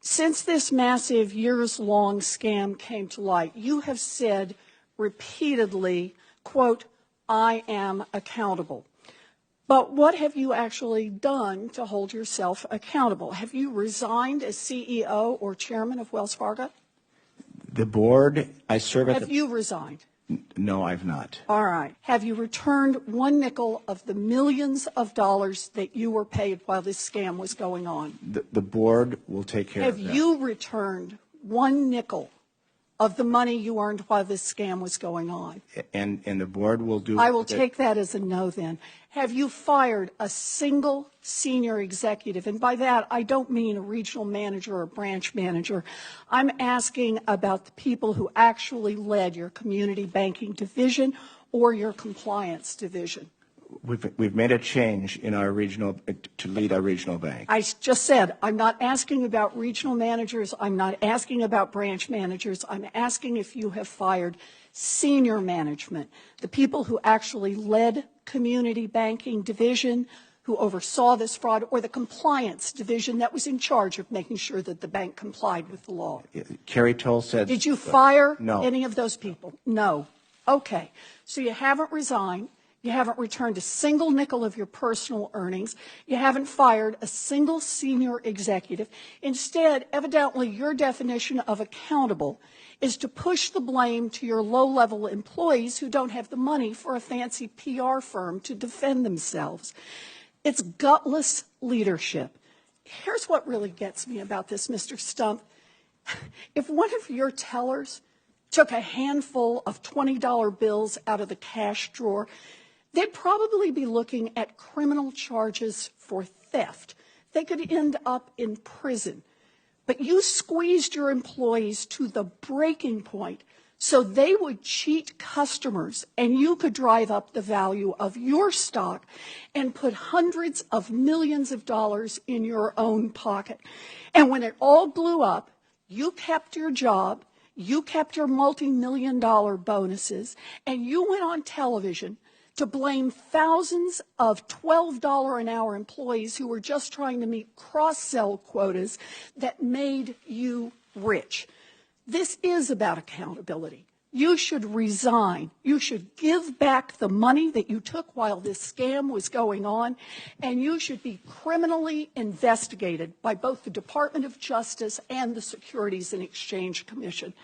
Since this massive years-long scam came to light, you have said repeatedly, quote, "I am accountable." But what have you actually done to hold yourself accountable? Have you resigned as CEO or chairman of Wells Fargo? The board, I serve at Have you resigned? No, I've not. All right. Have you returned one nickel of the millions of dollars that you were paid while this scam was going on? The board will take care of that. Have you returned one nickel of the money you earned while this scam was going on? And the board will do. I will take that as a no then. Have you fired a single senior executive? And by that, I don't mean a regional manager or a branch manager. I'm asking about the people who actually led your community banking division or your compliance division. We've made a change in our regional to lead our regional bank. I just said I'm not asking about regional managers. I'm not asking about branch managers. I'm asking if you have fired senior management, the people who actually led community banking division, who oversaw this fraud, or the compliance division that was in charge of making sure that the bank complied with the law. Carrie Toll said. Did you fire No. any of those people? No. Okay. So you haven't resigned. You haven't returned a single nickel of your personal earnings. You haven't fired a single senior executive. Instead, evidently, your definition of accountable is to push the blame to your low-level employees who don't have the money for a fancy PR firm to defend themselves. It's gutless leadership. Here's what really gets me about this, Mr. Stumpf. If one of your tellers took a handful of $20 bills out of the cash drawer, they'd probably be looking at criminal charges for theft. They could end up in prison. But you squeezed your employees to the breaking point so they would cheat customers and you could drive up the value of your stock and put hundreds of millions of dollars in your own pocket. And when it all blew up, you kept your job, you kept your multi-million-dollar bonuses, and you went on television to blame thousands of $12 an hour employees who were just trying to meet cross-sell quotas that made you rich. This is about accountability. You should resign. You should give back the money that you took while this scam was going on, and you should be criminally investigated by both the Department of Justice and the Securities and Exchange Commission.